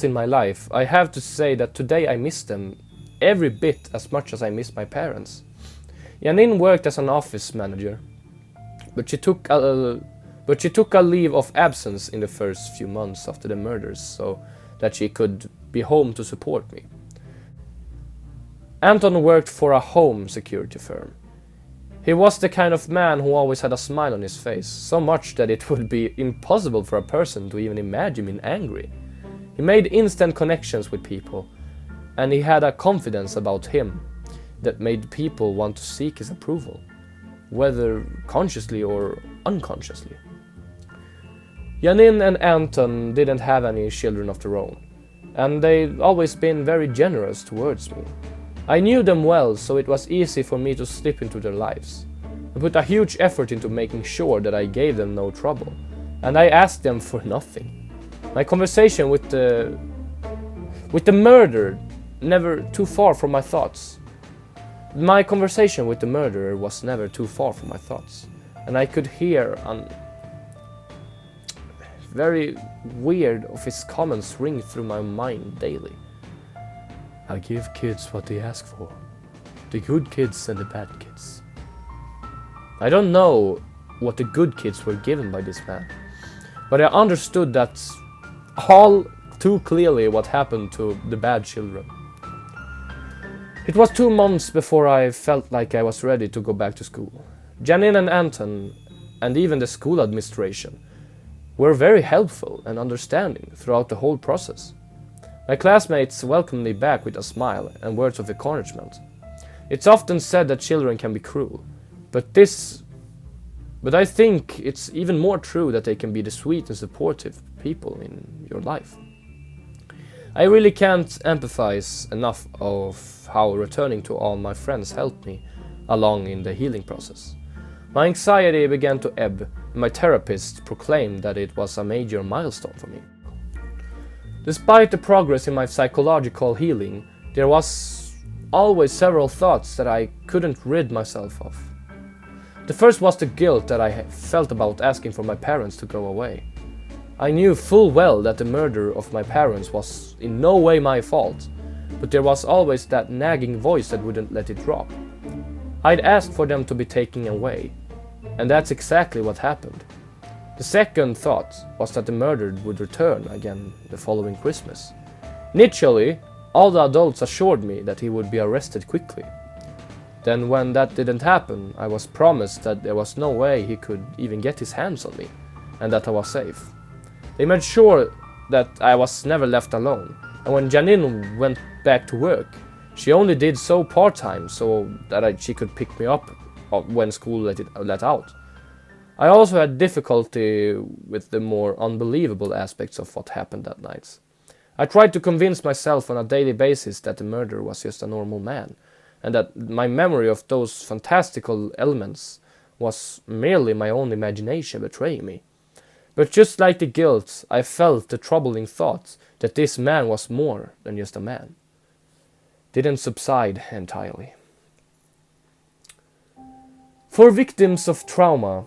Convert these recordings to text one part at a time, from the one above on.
in my life, I have to say that today I miss them every bit as much as I miss my parents. Janine worked as an office manager, but she took a leave of absence in the first few months after the murders so that she could be home to support me. Anton worked for a home security firm. He was the kind of man who always had a smile on his face, so much that it would be impossible for a person to even imagine him angry. He made instant connections with people, and he had a confidence about him that made people want to seek his approval, whether consciously or unconsciously. Janine and Anton didn't have any children of their own, and they'd always been very generous towards me. I knew them well, so it was easy for me to slip into their lives. I put a huge effort into making sure that I gave them no trouble, and I asked them for nothing. My conversation with the murderer never too far from my thoughts. My conversation with the murderer was never too far from my thoughts, and I could hear very weird of his comments ring through my mind daily. I give kids what they ask for. The good kids and the bad kids. I don't know what the good kids were given by this man, but I understood that all too clearly what happened to the bad children. It was 2 months before I felt like I was ready to go back to school. Janine and Anton, and even the school administration, were very helpful and understanding throughout the whole process. My classmates welcomed me back with a smile and words of encouragement. It's often said that children can be cruel, but I think it's even more true that they can be the sweet and supportive people in your life. I really can't empathize enough of how returning to all my friends helped me along in the healing process. My anxiety began to ebb, and my therapist proclaimed that it was a major milestone for me. Despite the progress in my psychological healing, there was always several thoughts that I couldn't rid myself of. The first was the guilt that I felt about asking for my parents to go away. I knew full well that the murder of my parents was in no way my fault, but there was always that nagging voice that wouldn't let it drop. I'd asked for them to be taken away, and that's exactly what happened. The second thought was that the murdered would return again the following Christmas. Initially, all the adults assured me that he would be arrested quickly. Then when that didn't happen, I was promised that there was no way he could even get his hands on me, and that I was safe. They made sure that I was never left alone, and when Janine went back to work, she only did so part-time so that she could pick me up when school let out. I also had difficulty with the more unbelievable aspects of what happened that night. I tried to convince myself on a daily basis that the murderer was just a normal man, and that my memory of those fantastical elements was merely my own imagination betraying me. But just like the guilt, I felt the troubling thought that this man was more than just a man. Didn't subside entirely. For victims of trauma,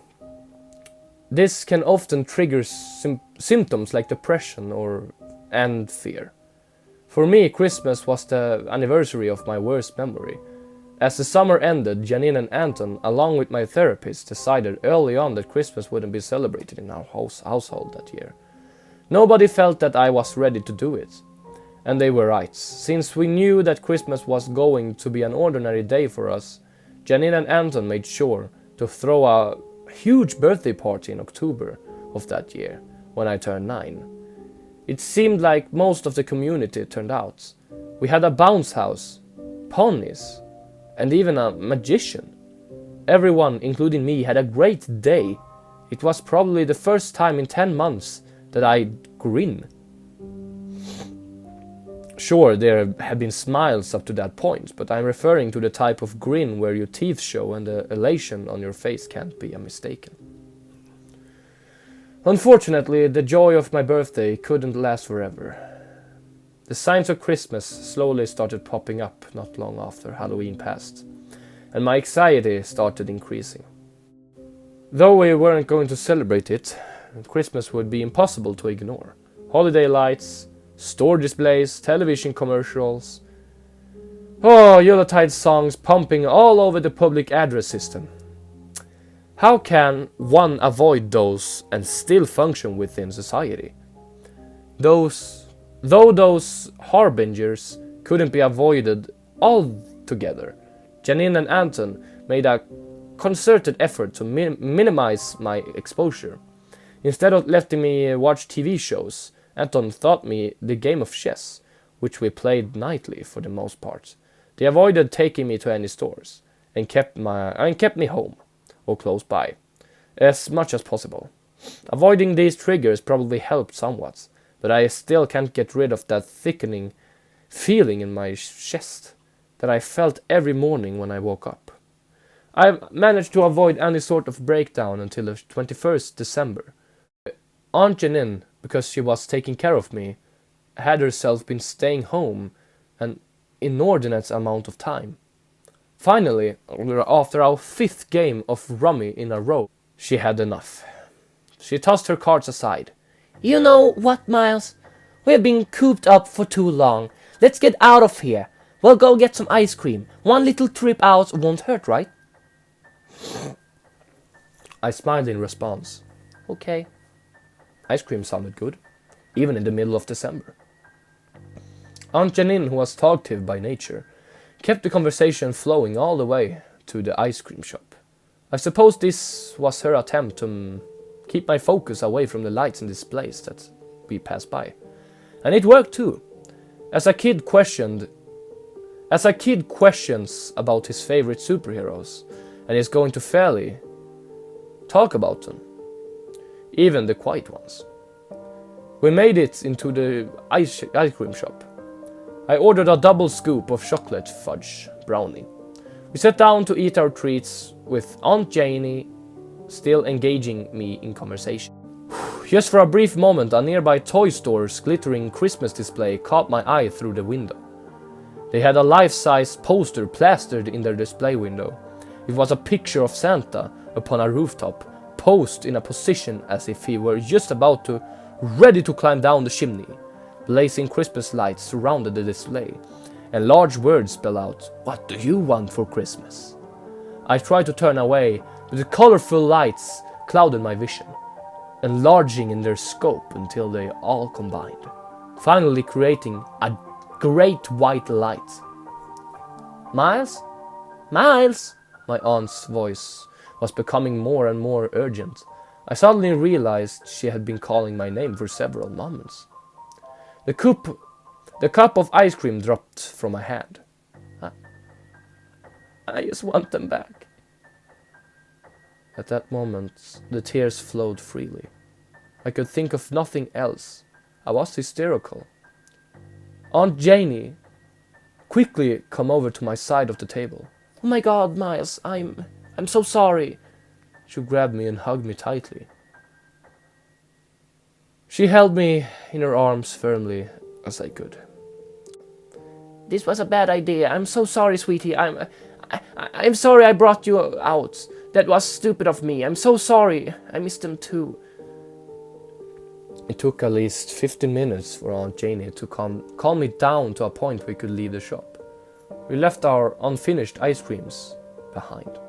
this can often trigger symptoms like depression and fear. For me, Christmas was the anniversary of my worst memory. As the summer ended, Janine and Anton, along with my therapist, decided early on that Christmas wouldn't be celebrated in our household that year. Nobody felt that I was ready to do it. And they were right. Since we knew that Christmas was going to be an ordinary day for us, Janine and Anton made sure to throw a huge birthday party in October of that year, when I turned 9. It seemed like most of the community turned out. We had a bounce house, ponies, and even a magician. Everyone, including me, had a great day. It was probably the first time in 10 months that I'd grin. Sure, there have been smiles up to that point, but I'm referring to the type of grin where your teeth show and the elation on your face can't be mistaken. Unfortunately, the joy of my birthday couldn't last forever. The signs of Christmas slowly started popping up not long after Halloween passed, and my anxiety started increasing. Though we weren't going to celebrate it, Christmas would be impossible to ignore. Holiday lights, store displays, television commercials. Oh, Yuletide songs pumping all over the public address system. How can one avoid those and still function within society? Though those harbingers couldn't be avoided altogether, Janine and Anton made a concerted effort to minimize my exposure. Instead of letting me watch TV shows, Anton taught me the game of chess, which we played nightly for the most part. They avoided taking me to any stores, and kept me home, or close by, as much as possible. Avoiding these triggers probably helped somewhat, but I still can't get rid of that thickening feeling in my chest that I felt every morning when I woke up. I managed to avoid any sort of breakdown until the 21st December. Aunt Janine, because she was taking care of me, had herself been staying home an inordinate amount of time. Finally, after our 5th game of rummy in a row, she had enough. She tossed her cards aside. You know what, Miles? We have been cooped up for too long. Let's get out of here. We'll go get some ice cream. One little trip out won't hurt, right? I smiled in response. Okay. Ice cream sounded good, even in the middle of December. Aunt Janine, who was talkative by nature, kept the conversation flowing all the way to the ice cream shop. I suppose this was her attempt to keep my focus away from the lights and displays that we passed by. And it worked too. As a kid questions about his favorite superheroes and is going to fairly talk about them, even the quiet ones. We made it into the ice cream shop. I ordered a double scoop of chocolate fudge brownie. We sat down to eat our treats with Aunt Janie still engaging me in conversation. Just for a brief moment, a nearby toy store's glittering Christmas display caught my eye through the window. They had a life-size poster plastered in their display window. It was a picture of Santa upon a rooftop, posed in a position as if he were just about to ready to climb down the chimney. Blazing Christmas lights surrounded the display, and large words spell out, "What do you want for Christmas?" I tried to turn away, but the colorful lights clouded my vision, enlarging in their scope until they all combined, finally creating a great white light. "Miles? Miles?" My aunt's voice was becoming more and more urgent. I suddenly realized she had been calling my name for several moments. The cup of ice cream dropped from my hand. I just want them back. At that moment, the tears flowed freely. I could think of nothing else. I was hysterical. Aunt Janie quickly come over to my side of the table. Oh my God, Miles, I'm so sorry. She grabbed me and hugged me tightly. She held me in her arms firmly as I could. This was a bad idea. I'm so sorry, sweetie. I'm sorry I brought you out. That was stupid of me. I'm so sorry. I missed them too. It took at least 15 minutes for Aunt Janie to calm me down to a point we could leave the shop. We left our unfinished ice creams behind.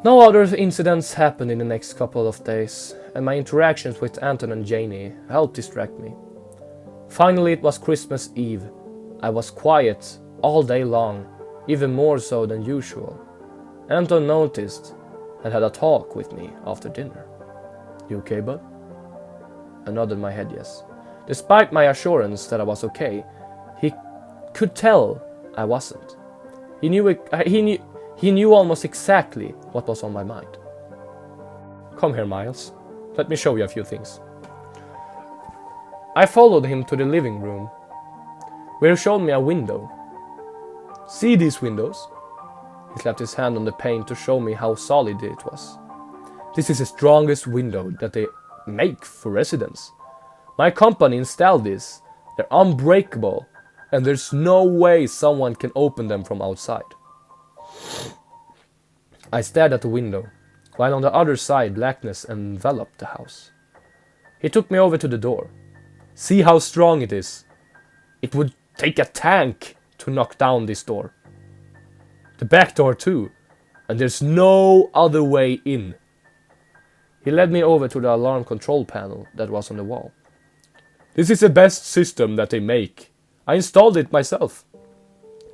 No other incidents happened in the next couple of days, and my interactions with Anton and Janie helped distract me. Finally, it was Christmas Eve. I was quiet all day long, even more so than usual. Anton noticed and had a talk with me after dinner. "You okay, bud?" I nodded my head yes. Despite my assurance that I was okay, he could tell I wasn't. He knew almost exactly what was on my mind. "Come here, Miles. Let me show you a few things." I followed him to the living room, where he showed me a window. "See these windows?" He slapped his hand on the pane to show me how solid it was. "This is the strongest window that they make for residents. My company installed this. They're unbreakable, and there's no way someone can open them from outside." I stared at the window, while on the other side blackness enveloped the house. He took me over to the door. See how strong it is. It would take a tank to knock down this door. The back door too. And there's no other way in. He led me over to the alarm control panel that was on the wall. This is the best system that they make. I installed it myself.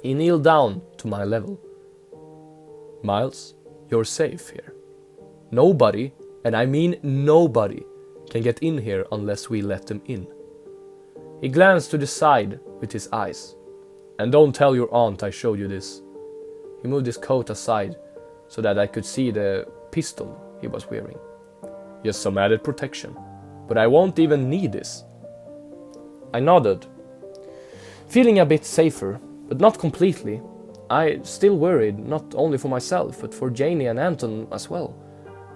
He kneeled down to my level. Miles, you're safe here. Nobody, and I mean nobody, can get in here unless we let them in. He glanced to the side with his eyes. And don't tell your aunt I showed you this. He moved his coat aside so that I could see the pistol he was wearing. Just some added protection. But I won't even need this. I nodded, feeling a bit safer, but not completely. I still worried, not only for myself, but for Janie and Anton as well.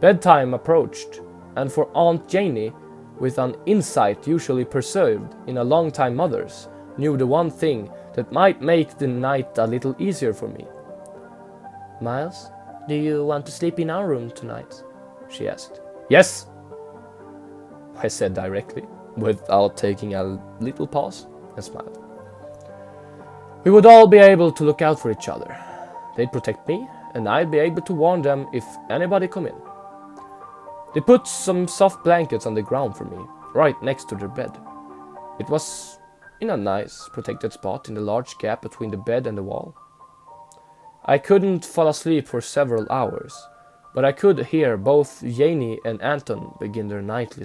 Bedtime approached, and for Aunt Janie, with an insight usually preserved in a long-time mother's, knew the one thing that might make the night a little easier for me. Miles, do you want to sleep in our room tonight? She asked. Yes, I said directly, without taking a little pause, and smiled. We would all be able to look out for each other. They'd protect me, and I'd be able to warn them if anybody come in. They put some soft blankets on the ground for me, right next to their bed. It was in a nice, protected spot in the large gap between the bed and the wall. I couldn't fall asleep for several hours, but I could hear both Janie and Anton begin their nightly